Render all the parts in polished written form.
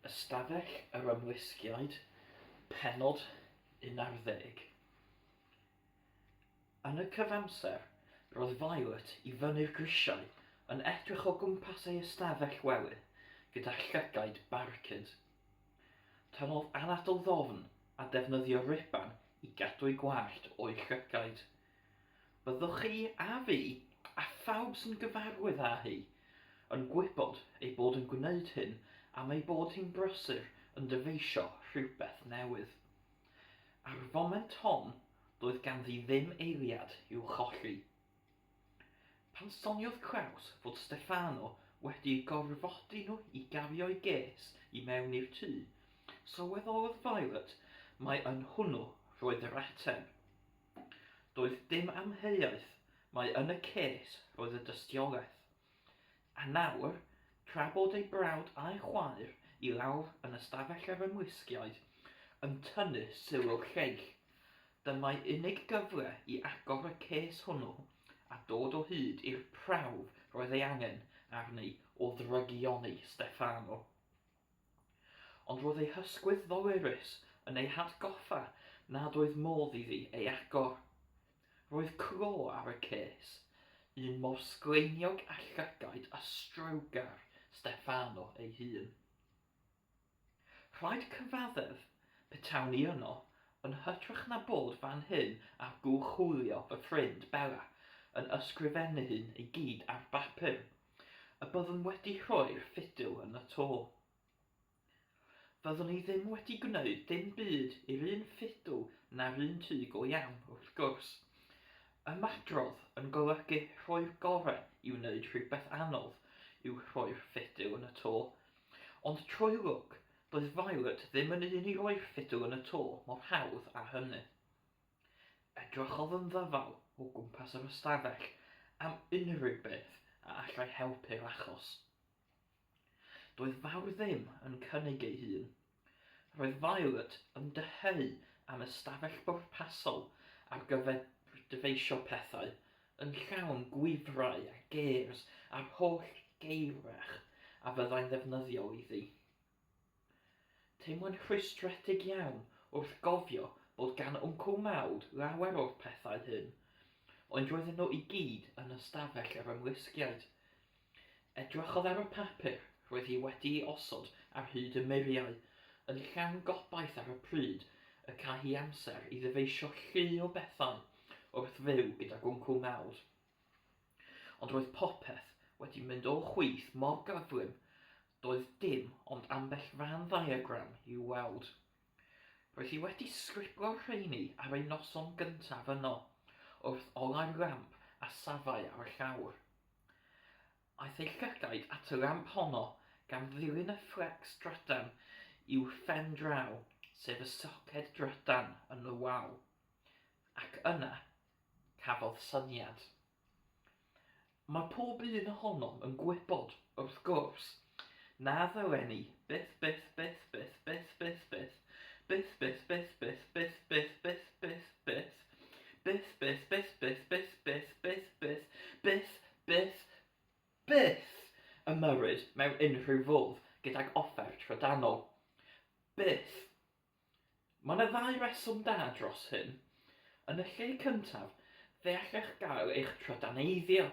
Ystafell Yr Ymlusgiaid, Pennod 11. Yn y cyfamser, roedd Violet i fyny'r grisiau yn edrych o gwmpas ei ystafell wely gyda llygaid barcud. Tynnodd anadl ddofn a defnyddio riban i gadw ei gwallt o'i llygaid. Byddwch chi a fi a phawb sy'n gyfarwydd â hi yn gwybod ei bod yn gwneud hyn am ei bod hi'n brysur yn dyfeisio rhywbeth newydd. Ar foment hon, doedd ganddi ddim eiliad i'w cholli. Pan soniodd Kraws fod Steffano wedi gorfodi nhw i gafio'i ges i mewn i'r tŷ, sylweddolodd Violet mai yn hwnnw roedd yr ateb. Doedd dim amheuaeth mai yn y ces roedd y dystiolaeth. A nawr, tra bod ei brawd a'i chwaer i lawr yn Ystafell Yr Ymlusgiaid yn tynnu sylw'r lleill, dyma'i unig gyfle i agor y ces hwnnw a dod o hyd i'r prawf roedd ei angen arni o ddrygioni Steffano. Ond roedd ei hysgwydd ddolurus yn ei hatgoffa nad oedd modd iddi ei agor. Roedd clo ar y ces, un mor sgleiniog a llygaid a strowgar Steffano ei hun. Rhaid cyfaddef petawn ni yno yn hytrach na bod fan hyn ar gwchwylio fy ffrind Bella yn ysgrifennu hyn i gyd ar bapur, y byddwn wedi rhoi'r ffidil yn y to. Fyddwn ni ddim wedi gwneud dim byd i'r un ffidil na'r un tŷ go iawn wrth gwrs. Ymadrodd yn golygu rhoi'r gorau i wneud rhywbeth anodd i'w rhoi'r ffidil yn y to, ond trwy lwc, doedd Violet ddim yn un i roi'r ffidil yn y to mor hawdd â hynny. Edrychodd yn ddyfal o gwmpas yr ystafell am unrhyw beth a allai helpu'r achos. Doedd fawr ddim yn cynnig ei hun. Roedd Violet yn dyheu am ystafell bwrpasol ar gyfer dyfeisio pethau, yn llawn gwifrau a gers a'r holl geirach a fyddai'n ddefnyddio iddi. Teimlo'n rhwystredig iawn wrth gofio bod gan wncl Mawd lawer o'r pethau hyn, ond roedden nhw i gyd yn Ystafell Yr Ymlusgiaid. Edrychodd ar y papur roedd hi wedi'i osod ar hyd y muriau, yn llawn gobaith ar y pryd y ca hi amser i ddyfeisio llu o bethau wrth fyw gyda gwncl Mawd. Ond roedd popeth wedi mynd o chwith mor gyflym, doedd dim ond ambell fan ddiagram i'w weld. Roedd hi wedi sgriblo'r rhieni ar ei noson gyntaf yno, wrth olau'r lamp a safau ar y llawr. Aeth ei llygaid at y lamp honno gan ddilyn y fflecs drydan i'w ffen draw, sef y soced drydan yn y wal. Ac yna, cafodd syniad. Mae pob un ohonom yn gwybod, wrth gwrs, na ddyleni byth ymyrryd mewn unrhyw fodd gydag offer trydanol. Byth. Mae yna ddau reswm da dros hyn. Yn y lle cyntaf, fe allech gael eich trydaneiddio,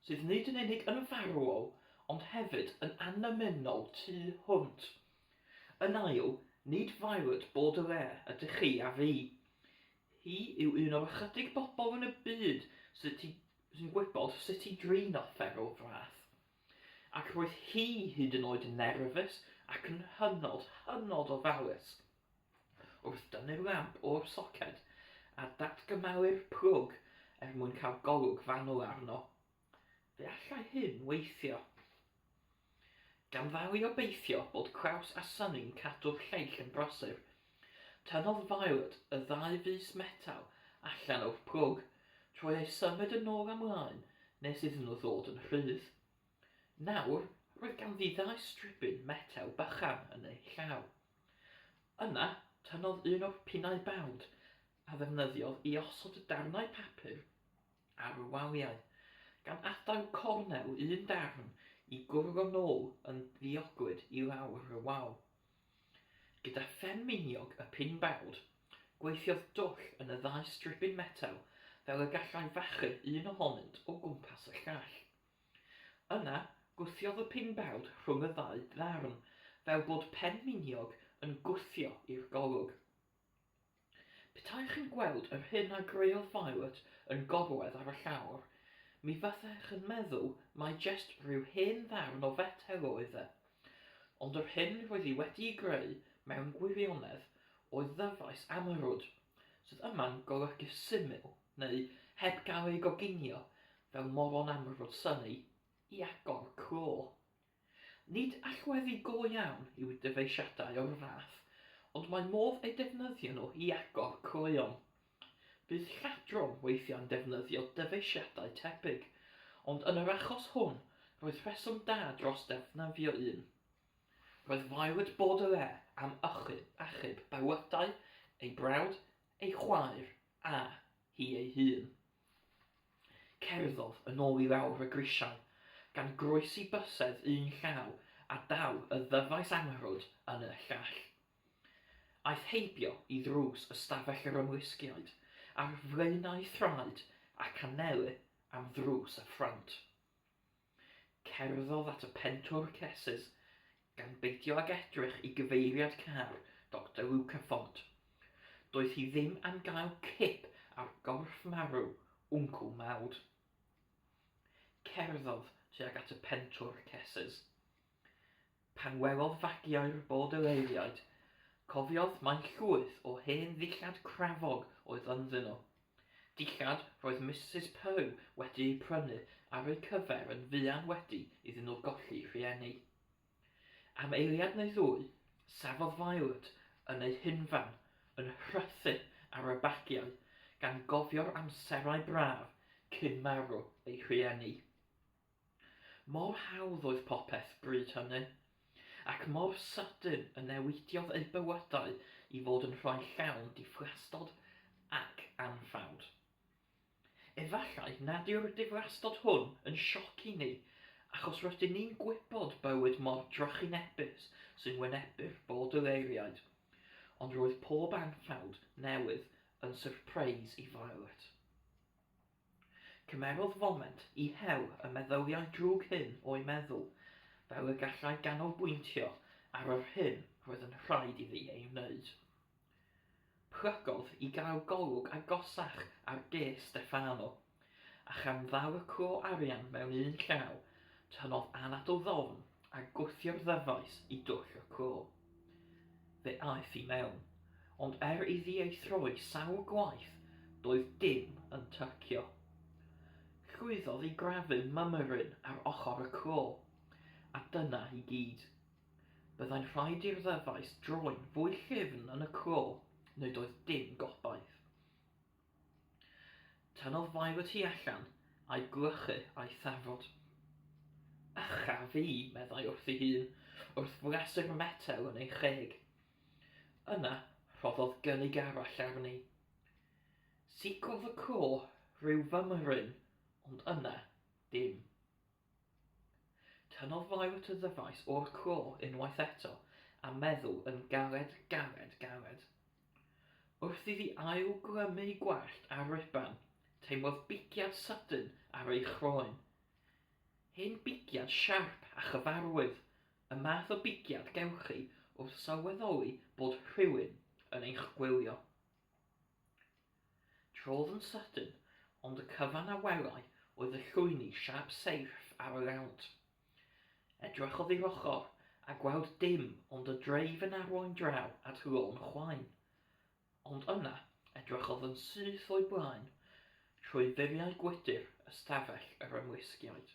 sydd nid yn unig yn farwol, ond hefyd yn anymunol tu hwnt. Yn ail, nid Violet Baudelaire ydych chi a fi. Hi yw un o'r ychydig bobl yn y byd sy'n gwybod sut i drin offer o frath. Ac roedd hi hyd yn oed yn nerfus ac yn hynod ofalus wrth dynnu'r lamp o'r soced a datgymalu'r plwg mwyn cael golwg fanwl arno. Fe allai hyn weithio. Gan ddal i obeithio bod Kraws a Synny'n cadw'r lleill yn brysur, tynnodd Violet y ddau fys metal allan o'r plwg, trwy ei symud yn ôl amlaen nes iddyn nhw ddod yn rhydd. Nawr, roedd ganddi ddau stribyn metal bychan yn ei llaw. Yna, tynnodd un o'r pinnau bawd a ddefnyddiodd i osod y darnau papur ar y waliau, gan adael cornel un darn i gwrw nôl yn ddiogwyd i lawr y wal. Gyda ffeminiog y pin bawd, gweithiodd dwll yn y ddau stribyn metel fel y gallai fachu un ohonynt o gwmpas y llall. Yna, gwthiodd y pin bawd rhwng y ddau ddarn, fel bod pen miniog yn gwthio i'r golwg. Petai'ch chi'n gweld yr hyn a greodd Violet yn gorwedd ar y llawr, mi fyddech yn meddwl mai jyst rhyw hen ddarn o fetel oedd e, ond yr hyn roedd hi wedi'i greu mewn gwirionedd oedd ddyfais amrwd, sydd yma'n golygu syml, neu heb gael ei goginio fel moron amrwd synnu, i agor clo. Nid allweddi go iawn yw dyfeisiadau o'r fath, ond mae modd ei defnyddio nhw i agor cloion. Bydd lladron weithiau'n defnyddio dyfeisiadau tebyg, ond yn yr achos hwn, roedd rheswm da dros defnyddio un. Roedd Violet Baudelaire am achub bywydau, ei brawd, ei chwaer a hi ei hun. Cerddodd yn ôl i lawr y grisiau, gan groesi bysedd un llaw a daw y ddyfais amrwd yn y llall. Aeth heibio i ddrws Ystafell Yr Ymlusgiaid, a'r flaenau thraed ac anelu am ddrws y ffrant. Cerddodd at y pentwr cesys, gan beidio ag edrych i gyfeiriad car Dr. Luca Font. Doedd hi ddim am gael cip ar gorff marw wncl mawd. Cerddodd tuag at y pentwr cesys. Pan welodd fagiau'r Baudelairiaid, cofiodd mae'n llwyth o hen ddillad crafog oedd ynddyn nhw. Dillad roedd Mrs. Poe wedi'i prynu ar ei cyfer yn fuan wedi iddyn nhw golli rhieni. Am eiliad neu ddwy, safodd Violet yn ei hunfan yn rhythu ar y bagiau gan gofio'r amserau braf cyn marw ei rhieni. Mor hawdd oedd popeth bryd hynny, ac mor sydyn y newidiodd ei bywydau i fod yn rhoi llawn diflastod ac anffawd. Efallai nad yw'r diflastod hwn yn sioc i ni, achos rydyn ni'n gwybod bywyd mor drychinebus sy'n wynebu'r Baudelairiaid, ond roedd pob anffawd newydd yn surprise i Violet. Cymerodd foment i hew y meddyliau drwg hyn o'i meddwl, fel y gallai ganolbwyntio ar yr hyn roedd yn rhaid iddi ei wneud. Plygodd i gael golwg agosach ar de Steffano, a chan ddaw y clo arian mewn un llaw, tynnodd anadl ddofn a gwthio'r ddyfais i dwll y clo. Fe aeth i mewn, ond iddi ei throi sawl gwaith, doedd dim yn tycio. Llwyddodd i grafu mymyryn ar ochr y clo, a dyna i gyd. Byddai'n rhaid i'r ddyfais droen fwy llyfn yn y clo, neu doedd dim gobaith. Tynnodd Violet hi allan a'i glychu a'i thafod. Ycha fi, meddai wrth ei hun, wrth flasur metel yn ei cheg. Yna rhoddodd gynnig arall arni. Sicodd y clo rhyw fymyryn, ond yna dim. Tynnodd Violet y ddyfais o'r clo unwaith eto a meddwl yn galed. Wrth iddi ail glymu gwallt ar riban, teimlodd bigiad sydyn ar ei chroen. Hen bigiad siarp a chyfarwydd, y math o bigiad gewch chi wrth sylweddoli bod rhywun yn eich gwylio. Trodd yn sydyn, ond y cyfan a welai oedd y llwyni siarp seirff ar y lawnt. Edrychodd i'r ochr a gweld dim ond y dreif yn arwain draw at lôn chwain. Ond yna edrychodd yn syth o'i blaen trwy furiau gwydr Ystafell Yr Ymlusgiaid.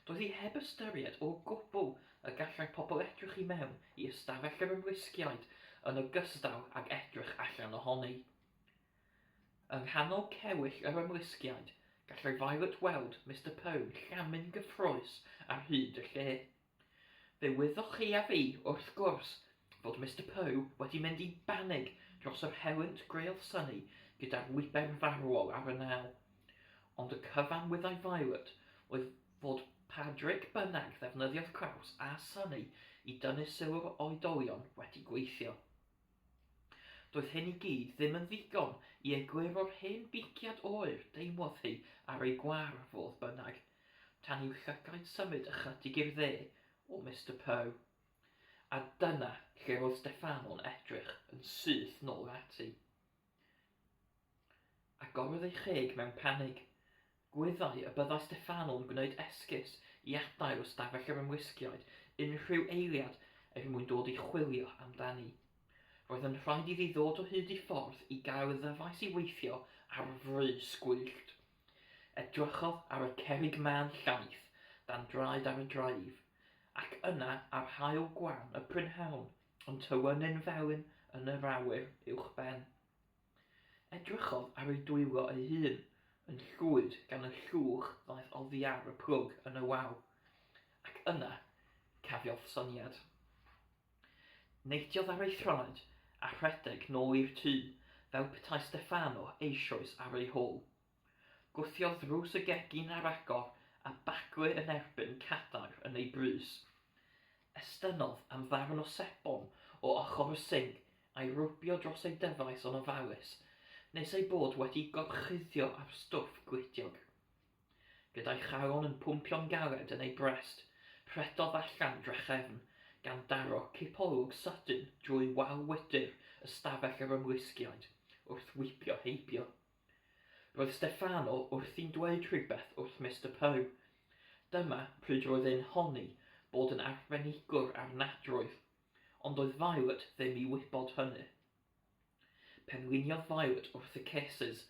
Doedd hi heb ystyried o gwbl y gallai pobl edrych i mewn i Ystafell Yr Ymlusgiaid yn ogystal ag edrych allan ohoni. Yng nghanol cewyll yr Ymlusgiaid, gallai Violet weld Mr. Poe llamin gyffroes ar hyd y lle. Fe wyddoch chi a fi wrth gwrs fod Mr. Poe wedi mynd i banig dros yr helynt greodd synnu gyda'r wiber farwol ar y naw, ond y cyfan wyddai Violet oedd fod Padrig bynnag ddefnyddiodd Kraws a Synnu i dynnu sylw'r oedolion wedi gweithio. Doedd hyn i gyd ddim yn ddigon i egluro'r hen biciad oer deimlodd hi ar ei gwar fodd bynnag, tan i'w llygaid symud ychydig i'r dde o Mr. Poe. A dyna lle roedd Steffano'n edrych yn syth nôl ati. Agorodd ei cheg mewn panig. Gwyddai y byddai Steffano'n gwneud esgus i adael o Ystafell Yr Ymlusgiaid unrhyw eiliad mwyn dod i chwilio amdani. Roedd yn rhaid iddi ddod o hyd i ffordd i gael y ddyfais i weithio ar frys gwyllt. Edrychodd ar y cerrig man llaeth dan draed ar y draif, ac yna ar haul gwan y prynhawn yn tywynnu'n felyn yn yr awyr uwch ben. Edrychodd ar ei dwylo ei hun, yn llwyd gan y llwch ddaeth oddi ar y plwg yn y waw, ac yna cafiodd syniad. Neitiodd ar ei thraed a rhedeg nôl i'r tŷ fel petai Steffano eisoes ar ei hôl. Gwthiodd ddrws y gegin ar agor a baglu yn erbyn cadair yn ei brys. Estynodd am ddarn o sebon o ochr y sing a'i rwbio dros ei dyfais o'n ofalus, nes ei bod wedi gorchuddio ar stwff gwydiog. Gyda'i chalon yn pwmpio'n galed yn ei brest, rhedodd allan drechefn, gan daro cipolwg sydyn drwy wal wydr Ystafell Yr Ymlusgiaid, wrth wipio heibio. Roedd Steffano wrthi'n dweud rhywbeth wrth Mr. Poe. Dyma pryd roedd e'n honni bod yn arbenigwr ar nadroedd, ond oedd Violet ddim i wybod hynny. Penliniodd Violet wrth y cases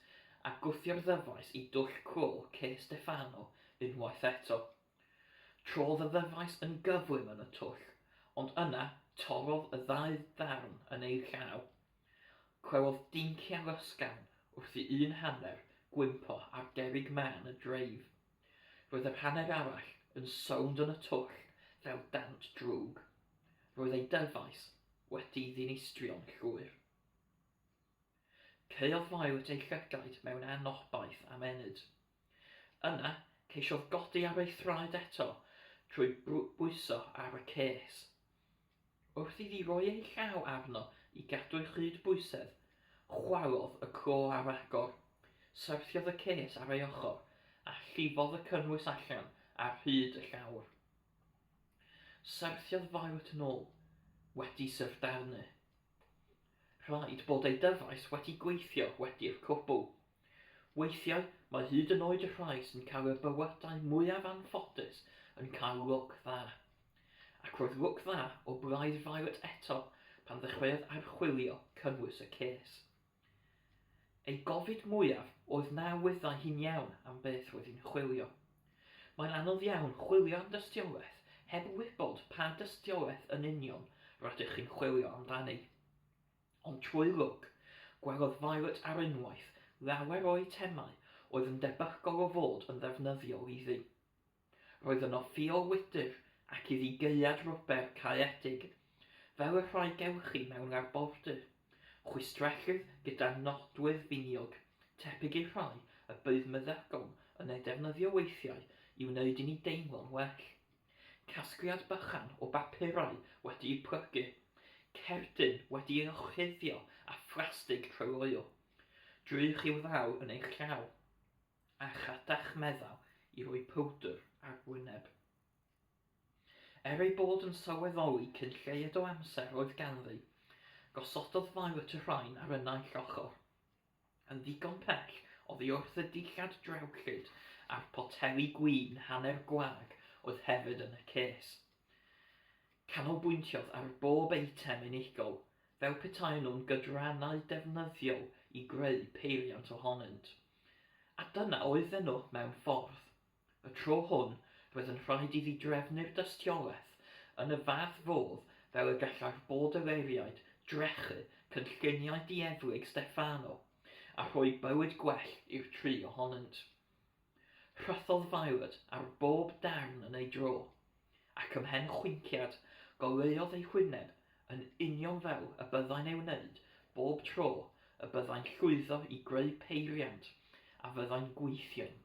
a gwthio'r ddyfais i dwll cro ce Steffano unwaith eto. Trodd y ddyfais yn gyflym yn y twll, ond yna torrodd y ddau ddarn yn ei llaw. Cwelodd dinciau ysgan wrth i un hanner gwympo ar gerrig man y dreif. Roedd yr hanner arall yn sownd yn y twll fel dant drwg. Roedd ei dyfais wedi ddinistrio'n llwyr. Caeodd Violet ei llygaid mewn anobaith am enyd. Yna ceisiodd godi ar ei thraed eto trwy bwyso ar y ces. Wrth iddi roi ei llaw arno i gadw'r chyd bwysedd, chwalodd y cro ar agor, syrthiodd y ces ar ei ochr a llifodd y cynnwys allan ar hyd y llawr. Syrthiodd Violet yn ôl, wedi syfrdarnu. Rhaid bod ei dyfais wedi gweithio wedi'r cwbl. Weithiau mae hyd yn oed y rhai sy'n cael y bywydau mwyaf anffodus yn cael lwc dda. Ac roedd lwc dda o braidd Violet eto pan ddechreuodd archwilio cynnwys y ces. Ei gofid mwyaf oedd na wyddai hi'n iawn am beth roedd hi'n chwilio. Mae'n anodd iawn chwilio am dystiolaeth heb wybod pa dystiolaeth yn union rydych chi'n chwilio amdani. Ond trwy lwc, gwelodd Violet ar unwaith lawer o eitemau oedd yn debygol o fod yn ddefnyddiol iddi. Roedd yno ffiol wydr ac iddi geuad rwber caeedig, fel y rhai gewchi mewn arbordyr, chwistrellydd gyda nodwydd finiog, tebyg i'r rhai y bydd meddygol yn ei defnyddio weithiau i wneud i ni deimlo'n well. Casgliad bychan o bapurau wedi eu plygu, cerdyn wedi ei ochuddio a phrastig tryloio, drych i'w ddaw yn ei llaw, a chadach meddal i roi powdr ar wyneb. Ei bod yn sylweddoli cyn lleied o amser oedd ganddi, gosododd Violet y rhain ar y naill ochr. Yn ddigon pell oddi wrth y dillad drewllyd a'r poteli gwyn hanner gwag oedd hefyd yn y ces. Canolbwyntiodd ar bob eitem unigol, fel petai nhw'n gydrannau defnyddiol i greu peiriant ohonynt. A dyna oedden nhw mewn ffordd. Y tro hwn, roedd yn rhaid iddi drefnu'r dystiolaeth yn y fath fodd fel y gallai'r Baudelairiaid drechu cynlluniau dieflig Steffano a rhoi bywyd gwell i'r tri ohonynt. Rhythodd Violet ar bob darn yn ei dro, ac ymhen chwinciad goleuodd ei hwyneb yn union fel y byddai'n ei wneud bob tro y byddai'n llwyddo i greu peiriant a fyddai'n gweithio'n